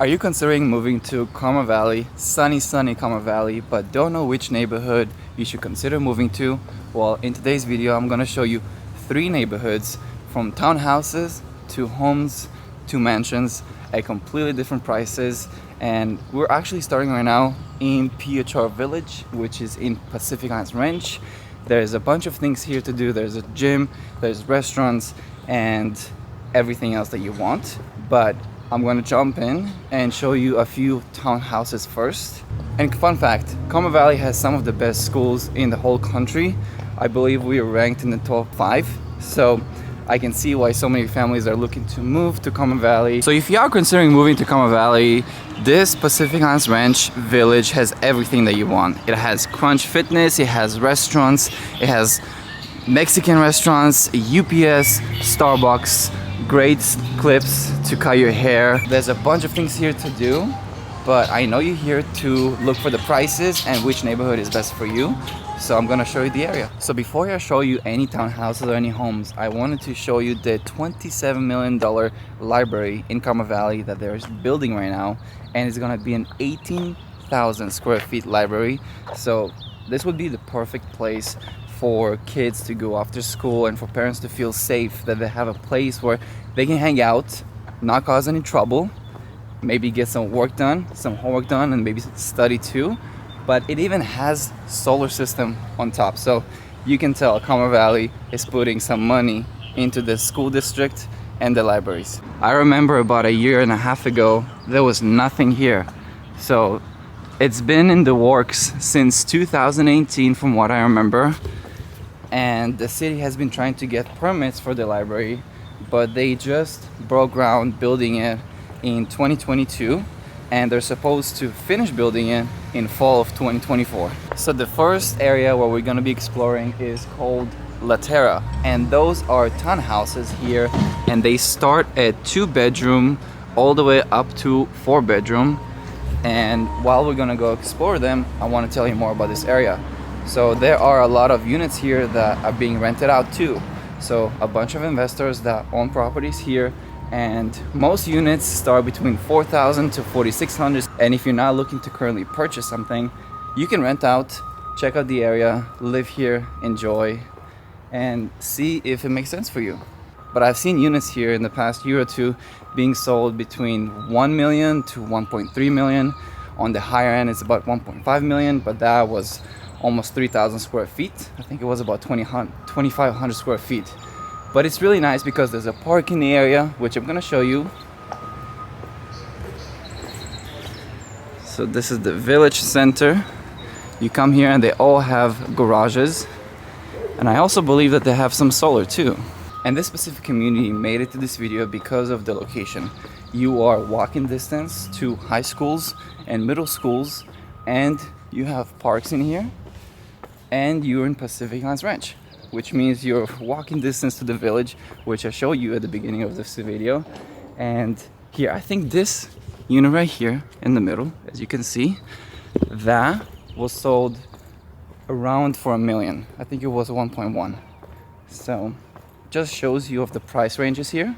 Are you considering moving to Carmel Valley, sunny Carmel Valley, but don't know which neighborhood you should consider moving to? Well, in today's video, I'm gonna show you 3 neighborhoods from townhouses to homes to mansions at completely different prices. And we're actually starting right now in Picturesque Village, which is in Pacific Islands Ranch. There's a bunch of things here to do. There's a gym, there's restaurants, and everything else that you want. But I'm going to jump in and show you a few townhouses first. And fun fact, Carmel Valley has some of the best schools in the whole country. I believe we are ranked in the top 5. So I can see why so many families are looking to move to Carmel Valley. So if you are considering moving to Carmel Valley, this Pacific Islands Ranch village has everything that you want. It has Crunch Fitness, it has restaurants, it has Mexican restaurants, UPS, Starbucks, great clips to cut your hair. There's a bunch of things here to do, but I know you're here to look for the prices and which neighborhood is best for you. So I'm gonna show you the area. So before I show you any townhouses or any homes, I wanted to show you the $27 million library in Carmel Valley that they're building right now. And it's gonna be an 18,000 square feet library. So this would be the perfect place for kids to go after school and for parents to feel safe, that they have a place where they can hang out, not cause any trouble, maybe get some work done, some homework done, and maybe study too. But it even has solar system on top, so you can tell Carmel Valley is putting some money into the school district and the libraries. I remember about a year and a half ago there was nothing here, so it's been in the works since 2018 from what I remember. And the city has been trying to get permits for the library, but they just broke ground building it in 2022, and they're supposed to finish building it in fall of 2024. So the first area where we're going to be exploring is called La Terra, and those are townhouses here, and they start at 2-bedroom all the way up to 4-bedroom. And while we're going to go explore them, I want to tell you more about this area. So there are a lot of units here that are being rented out too. So a bunch of investors that own properties here, and most units start between $4,000 to $4,600. And if you're not looking to currently purchase something, you can rent out, check out the area, live here, enjoy, and see if it makes sense for you. But I've seen units here in the past year or two being sold between 1 million to 1.3 million. On the higher end, it's about 1.5 million, but that was almost 3,000 square feet. I think it was about 2,500 square feet. But it's really nice because there's a park in the area, which I'm gonna show you. So this is the village center. You come here and they all have garages. And I also believe that they have some solar too. And this specific community made it to this video because of the location. You are walking distance to high schools and middle schools, and you have parks in here. And you're in Pacific Islands Ranch, which means you're walking distance to the village, which I showed you at the beginning of this video. And here, I think this unit right here in the middle, as you can see, that was sold around for $1 million. I think it was 1.1. So just shows you of the price ranges here.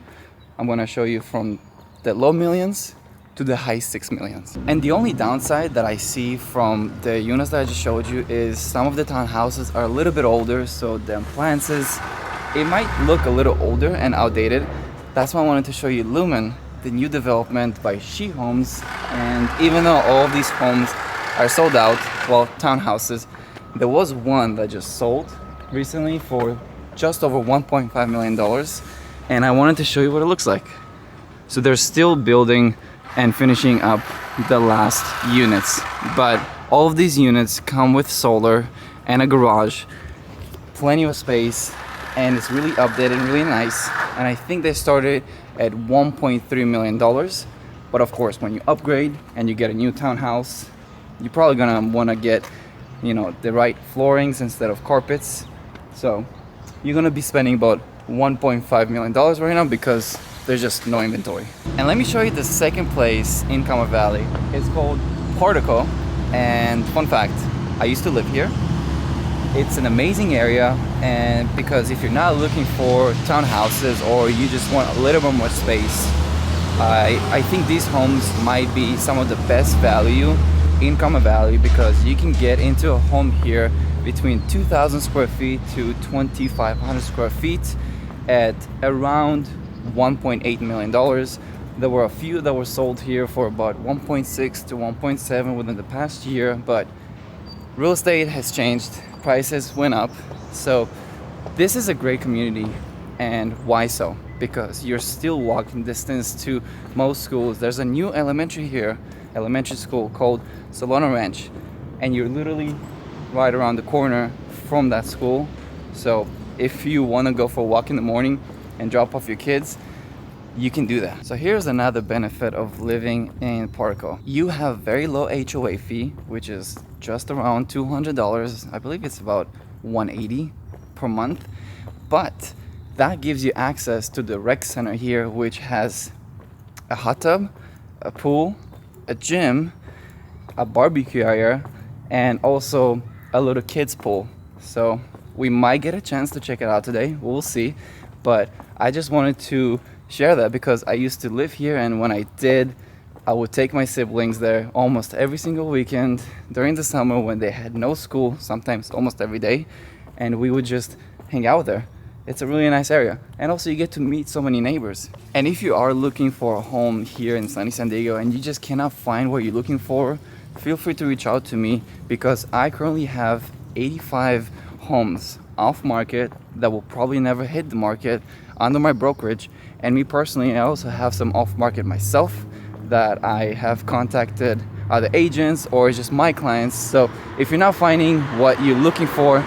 I'm gonna show you from the low millions to the high 6 millions. And the only downside that I see from the units that I just showed you is some of the townhouses are a little bit older, so the appliances, it might look a little older and outdated. That's why I wanted to show you Lumen, the new development by She Homes. And even though all of these homes are sold out, well, townhouses, there was one that just sold recently for just over $1.5 million. And I wanted to show you what it looks like. So they're still building and finishing up the last units, but all of these units come with solar and a garage, plenty of space, and it's really updated, really nice. And I think they started at $1.3 million. But of course, when you upgrade and you get a new townhouse, you're probably gonna want to get, you know, the right floorings instead of carpets. So you're gonna be spending about $1.5 million right now because there's just no inventory. And let me show you the second place in Carmel Valley. It's called Portico, and fun fact, I used to live here. It's an amazing area, and because if you're not looking for townhouses or you just want a little bit more space, I think these homes might be some of the best value in Carmel Valley because you can get into a home here between 2,000 square feet to 2,500 square feet at around $1.8 million. There were a few that were sold here for about 1.6 to 1.7 within the past year, but real estate has changed, prices went up. So this is a great community. And why so? Because you're still walking distance to most schools. There's a new elementary school called Solana Ranch, and you're literally right around the corner from that school. So if you want to go for a walk in the morning and drop off your kids, you can do that. So here's another benefit of living in Parco. You have very low HOA fee, which is just around $200. I believe it's about $180 per month. But that gives you access to the rec center here, which has a hot tub, a pool, a gym, a barbecue area, and also a little kids pool. So we might get a chance to check it out today. We'll see. But I just wanted to share that because I used to live here, and when I did, I would take my siblings there almost every single weekend during the summer when they had no school, sometimes almost every day, and we would just hang out there. It's a really nice area, and also you get to meet so many neighbors. And if you are looking for a home here in sunny San Diego and you just cannot find what you're looking for, feel free to reach out to me because I currently have 85 homes off market that will probably never hit the market under my brokerage. And me personally, I also have some off market myself that I have contacted other agents or just my clients. So if you're not finding what you're looking for,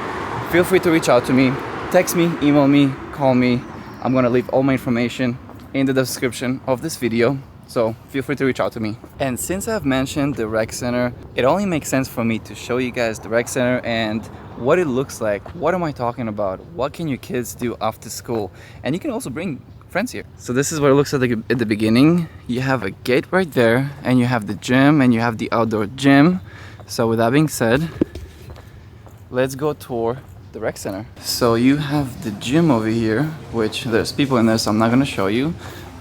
feel free to reach out to me. Text me, email me, call me. I'm gonna leave all my information in the description of this video, so feel free to reach out to me. And since I've mentioned the rec center, it only makes sense for me to show you guys the rec center and what it looks like. What am I talking about? What can your kids do after school? And you can also bring friends here. So this is what it looks like at the beginning. You have a gate right there, and you have the gym, and you have the outdoor gym. So with that being said, let's go tour the rec center. So you have the gym over here, which there's people in there, so I'm not gonna show you,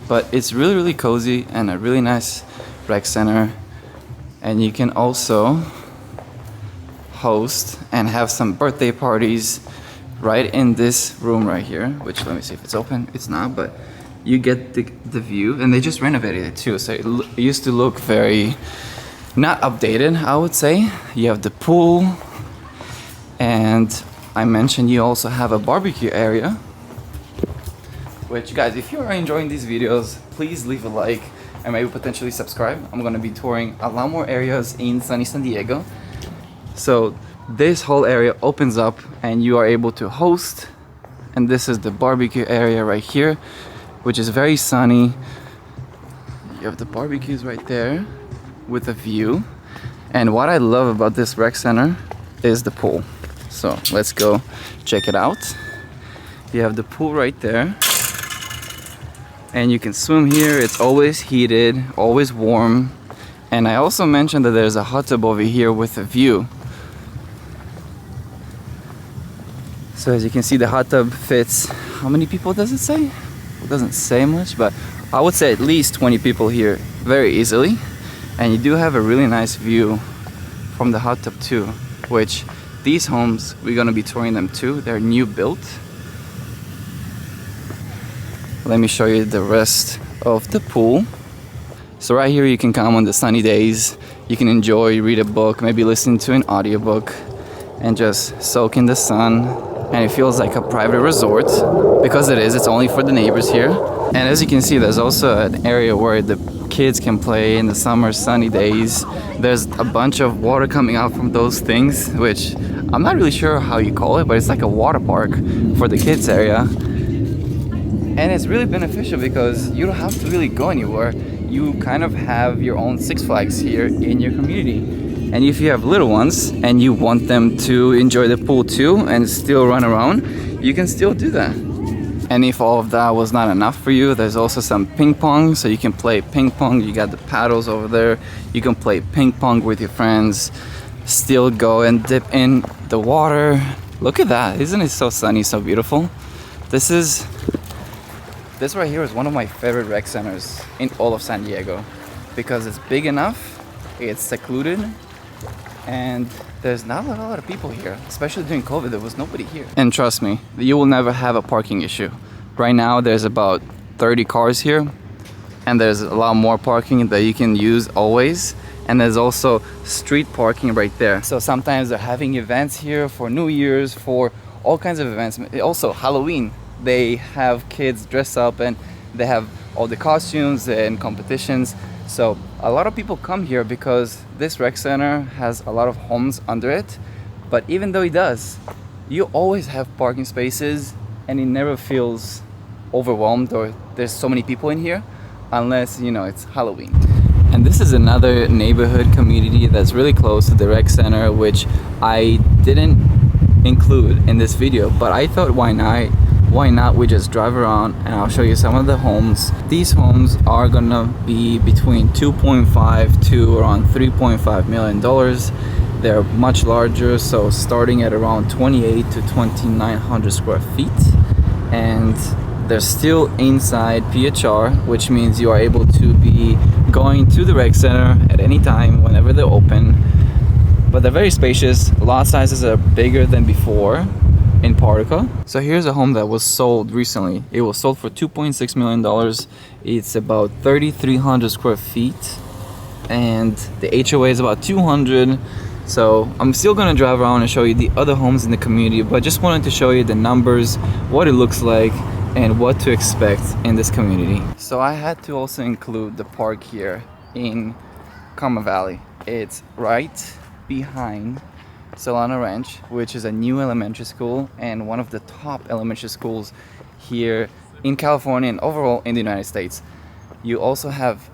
but it's really cozy and a really nice rec center. And you can also host and have some birthday parties right in this room right here, which, let me see if it's open. It's not, but you get the view, and they just renovated it too, so it used to look very not updated, I would say. You have the pool, and I mentioned you also have a barbecue area, which, guys, if you are enjoying these videos, please leave a like and maybe potentially subscribe. I'm going to be touring a lot more areas in sunny San Diego. So this whole area opens up and you are able to host, and this is the barbecue area right here, which is very sunny. You have the barbecues right there with a view, and what I love about this rec center is the pool. So let's go check it out. You have the pool right there, and you can swim here. It's always heated, always warm. And I also mentioned that there's a hot tub over here with a view. So as you can see, the hot tub fits, how many people does it say? It doesn't say much, but I would say at least 20 people here very easily. And you do have a really nice view from the hot tub too, which these homes, we're gonna be touring them too. They're new built. Let me show you the rest of the pool. So right here you can come on the sunny days. You can enjoy, read a book, maybe listen to an audiobook and just soak in the sun. And it feels like a private resort because it is. It's only for the neighbors here. And as you can see, there's also an area where the kids can play in the summer sunny days. There's a bunch of water coming out from those things, which I'm not really sure how you call it, but it's like a water park for the kids area. And it's really beneficial because you don't have to really go anywhere. You kind of have your own Six Flags here in your community. And if you have little ones and you want them to enjoy the pool too and still run around, you can still do that. And if all of that was not enough for you, there's also some ping pong, so you can play ping pong. You got the paddles over there. You can play ping pong with your friends, still go and dip in the water. Look at that. Isn't it so sunny, so beautiful? This This right here is one of my favorite rec centers in all of San Diego because it's big enough, it's secluded, and there's not a lot of people here. Especially during COVID, there was nobody here. And trust me, you will never have a parking issue. Right now, there's about 30 cars here, and there's a lot more parking that you can use always. And there's also street parking right there. So sometimes they're having events here for New Year's, for all kinds of events. Also Halloween, they have kids dress up and they have all the costumes and competitions. So a lot of people come here because this rec center has a lot of homes under it. But even though it does, you always have parking spaces and it never feels overwhelmed or there's so many people in here, unless, you know, it's Halloween. And this is another neighborhood community that's really close to the rec center, which I didn't include in this video, but I thought why not we just drive around and I'll show you some of the homes. These homes are gonna be between 2.5 to around 3.5 million dollars. They're much larger, so starting at around 28 to 2,900 square feet, and they're still inside PHR, which means you are able to be going to the rec center at any time whenever they're open. But they're very spacious. Lot sizes are bigger than before in Particle. So here's a home that was sold recently. It was sold for $2.6 million. It's about 3,300 square feet, and the HOA is about 200. So I'm still gonna drive around and show you the other homes in the community, but just wanted to show you the numbers, what it looks like, and what to expect in this community. So I had to also include the park here in Carmel Valley. It's right behind Solana Ranch, which is a new elementary school and one of the top elementary schools here in California and overall in the United States. You also have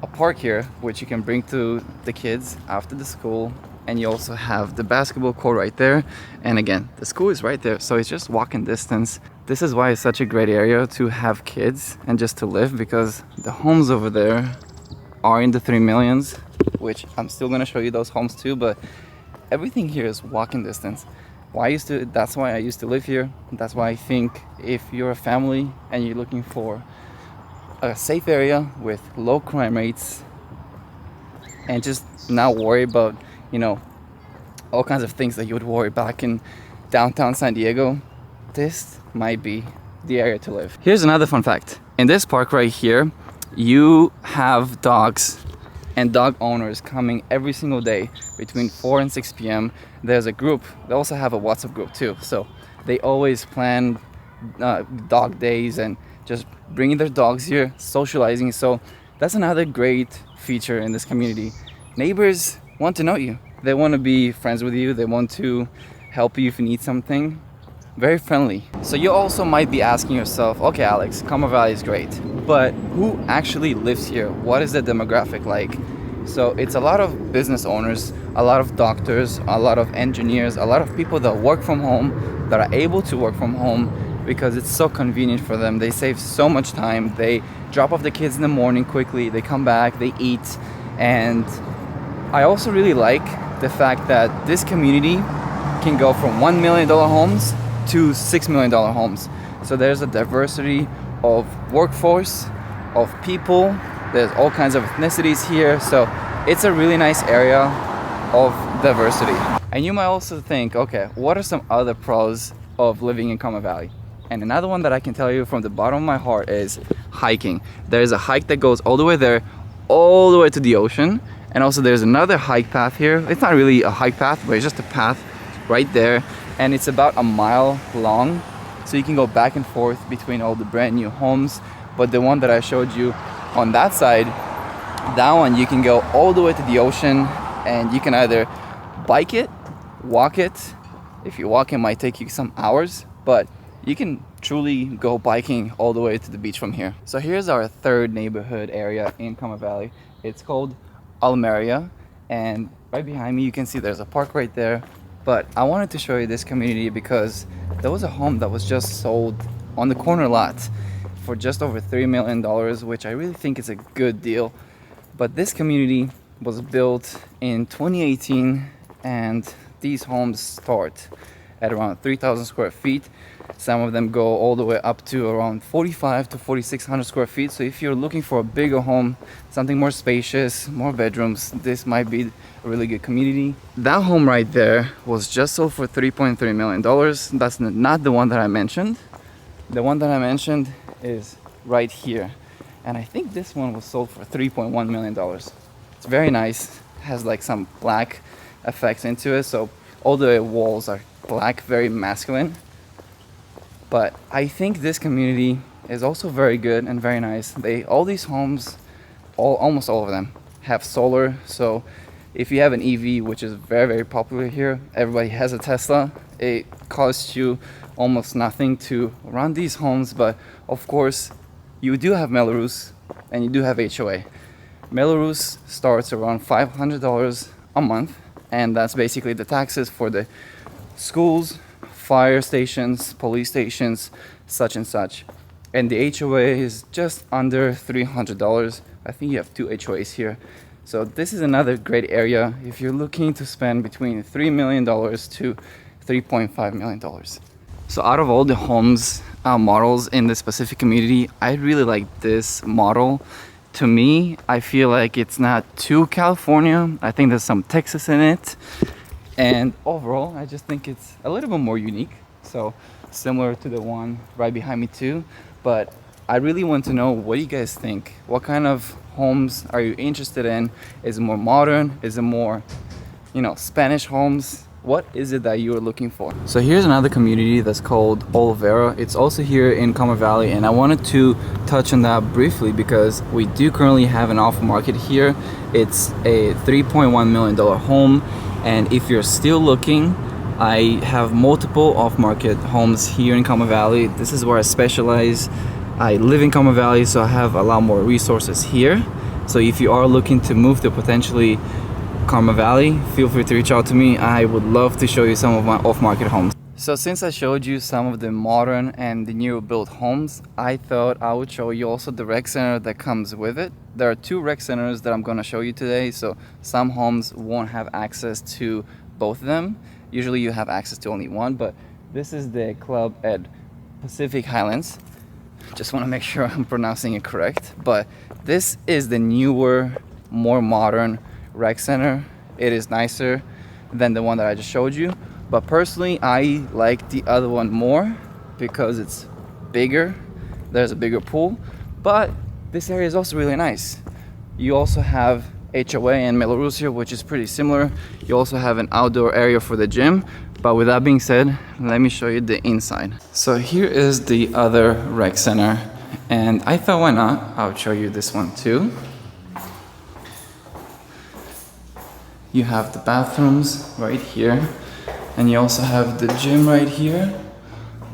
a park here which you can bring to the kids after the school, and you also have the basketball court right there, and again the school is right there, so it's just walking distance. This is why it's such a great area to have kids and just to live, because the homes over there are in the 3 millions, which I'm still gonna show you those homes too, but everything here is walking distance. That's why I used to live here. That's why I think if you're a family and you're looking for a safe area with low crime rates and just not worry about, you know, all kinds of things that you would worry back in downtown San Diego, this might be the area to live. Here's another fun fact. In this park right here, you have dogs and dog owners coming every single day between 4 and 6 p.m. There's a group. They also have a WhatsApp group too. So they always plan dog days and just bringing their dogs here, socializing. So that's another great feature in this community. Neighbors want to know you. They want to be friends with you. They want to help you if you need something. Very friendly. So you also might be asking yourself, okay Alex, Carmel Valley is great, but who actually lives here? What is the demographic like? So it's a lot of business owners, a lot of doctors, a lot of engineers, a lot of people that work from home, that are able to work from home because it's so convenient for them. They save so much time. They drop off the kids in the morning quickly, they come back, they eat. And I also really like the fact that this community can go from $1 million homes to $6 million homes. So there's a diversity of workforce, of people. There's all kinds of ethnicities here. So it's a really nice area of diversity. And you might also think, okay, what are some other pros of living in Carmel Valley? And another one that I can tell you from the bottom of my heart is hiking. There's a hike that goes all the way there, all the way to the ocean. And also there's another hike path here. It's not really a hike path, but it's just a path right there. And it's about a mile long. So you can go back and forth between all the brand new homes. But the one that I showed you on that side, that one you can go all the way to the ocean, and you can either bike it, walk it. If you walk, it might take you some hours, but you can truly go biking all the way to the beach from here. So here's our third neighborhood area in Carmel Valley. It's called Almeria, and right behind me you can see there's a park right there. But I wanted to show you this community because there was a home that was just sold on the corner lot for just over $3 million, which I really think is a good deal. But this community was built in 2018, and these homes start at around 3,000 square feet. Some of them go all the way up to around 45 to 4,600 square feet. So if you're looking for a bigger home, something more spacious, more bedrooms, this might be a really good community. That home right there was just sold for $3.3 million. That's not the one that I mentioned. The one that I mentioned is right here. And I think this one was sold for $3.1 million. It's very nice. Has like some black effects into it. So all the walls are black, very masculine. But I think this community is also very good and very nice. All these homes, almost all of them, have solar. So if you have an EV, which is very, very popular here, everybody has a Tesla, it costs you almost nothing to run these homes. But of course, you do have Melrose and you do have HOA. Melrose starts around $500 a month, and that's basically the taxes for the schools, fire stations, police stations, such and such. And the HOA is just under $300. I think you have 2 HOAs here. So this is another great area if you're looking to spend between $3 million to $3.5 million. So out of all the homes models in this specific community, I really like this model. To me, I feel like it's not too California. I think there's some Texas in it. And overall, I just think it's a little bit more unique. So similar to the one right behind me too. But I really want to know, what do you guys think? What kind of homes are you interested in? Is it more modern? Is it more, Spanish homes? What is it that you are looking for? So here's another community that's called Olivera. It's also here in Carmel Valley, and I wanted to touch on that briefly because we do currently have an off market here. It's a $3.1 million home, and if you're still looking, I have multiple off-market homes here in Carmel Valley. This is where I specialize. I live in Carmel Valley, so I have a lot more resources here. So if you are looking to move to potentially Carmel Valley, feel free to reach out to me. I would love to show you some of my off-market homes. So since I showed you some of the modern and the new built homes, I thought I would show you also the rec center that comes with it. There are 2 rec centers that I'm going to show you today. So some homes won't have access to both of them. Usually you have access to only one, but this is the club at Pacific Highlands. Just want to make sure I'm pronouncing it correct. But this is the newer, more modern rec center. It is nicer than the one that I just showed you. But personally, I like the other one more because it's bigger. There's a bigger pool. But this area is also really nice. You also have HOA and Melrose here, which is pretty similar. You also have an outdoor area for the gym. But with that being said, let me show you the inside. So here is the other rec center. And I thought, why not? I'll show you this one too. You have the bathrooms right here. And you also have the gym right here.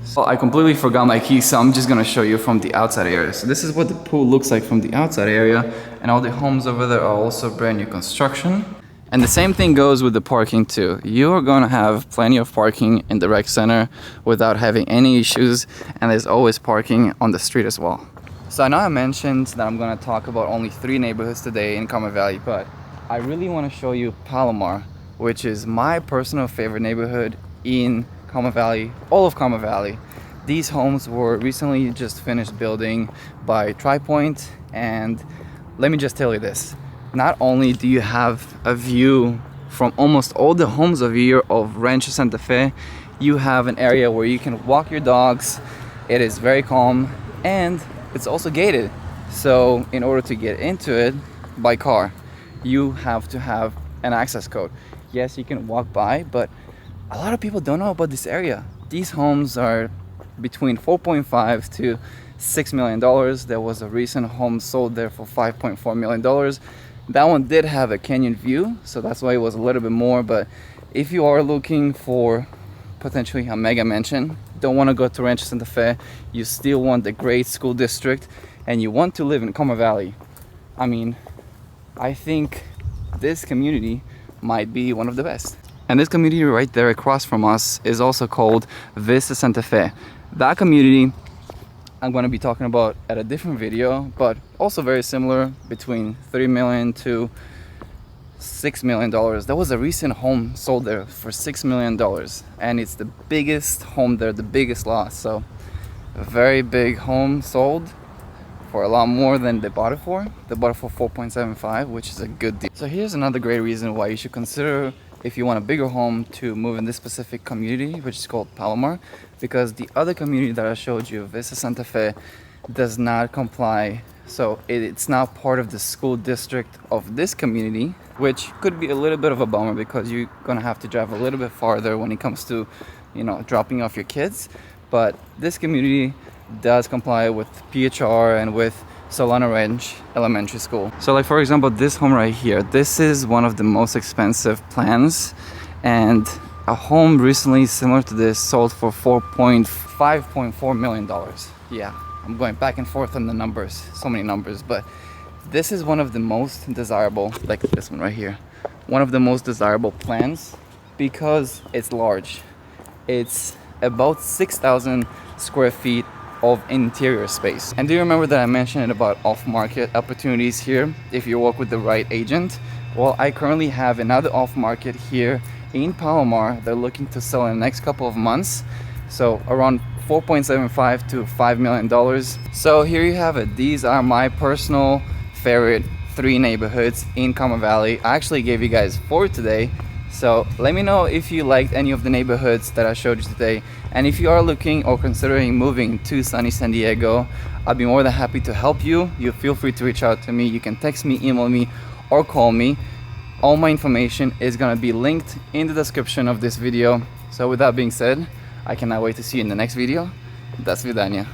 So I completely forgot my keys, so I'm just gonna show you from the outside area. So this is what the pool looks like from the outside area. And all the homes over there are also brand new construction. And the same thing goes with the parking too. You are gonna have plenty of parking in the rec center without having any issues. And there's always parking on the street as well. So I know I mentioned that I'm gonna talk about only 3 neighborhoods today in Carmel Valley, but I really wanna show you Palomar, which is my personal favorite neighborhood in Carmel Valley, all of Carmel Valley. These homes were recently just finished building by Tri Point, and let me just tell you this. Not only do you have a view from almost all the homes of here of Rancho Santa Fe, you have an area where you can walk your dogs. It is very calm, and it's also gated. So in order to get into it by car, you have to have an access code. Yes, you can walk by, but a lot of people don't know about this area. These homes are between $4.5 to $6 million. There was a recent home sold there for $5.4 million. That one did have a canyon view, so that's why it was a little bit more. But if you are looking for potentially a mega mansion, don't want to go to Rancho Santa Fe, you still want the great school district, and you want to live in Carmel Valley, I mean, I think this community might be one of the best. And this community right there across from us is also called Vista Santa Fe. That community I'm going to be talking about at a different video, but also very similar, between $3 million to $6 million. There was a recent home sold there for $6 million, and it's the biggest home there, the biggest lot. So a very big home sold for a lot more than they bought it for. They bought it for 4.75, which is a good deal. So here's another great reason why you should consider, if you want a bigger home, to move in this specific community, which is called Palomar, because the other community that I showed you, Vista Santa Fe, does not comply. So it's not part of the school district of this community, which could be a little bit of a bummer because you're gonna have to drive a little bit farther when it comes to, you know, dropping off your kids. But this community does comply with PHR and with Solana Ranch Elementary School. So like, for example, this home right here, this is one of the most expensive plans, and a home recently similar to this sold for $5.4 million. Yeah, I'm going back and forth on the numbers, so many numbers, but this is one of the most desirable, like this one right here, one of the most desirable plans because it's large. It's about 6,000 square feet of interior space. And do you remember that I mentioned about off-market opportunities here if you work with the right agent? Well, I currently have another off-market here in Palomar. They're looking to sell in the next couple of months, so around $4.75 to $5 million. So here you have it. These are my personal favorite 3 neighborhoods in Carmel Valley. I actually gave you guys 4 today, so let me know if you liked any of the neighborhoods that I showed you today. And if you are looking or considering moving to sunny San Diego, I'll be more than happy to help you. You feel free to reach out to me. You can text me, email me, or call me. All my information is gonna be linked in the description of this video. So with that being said, I cannot wait to see you in the next video. До свидания.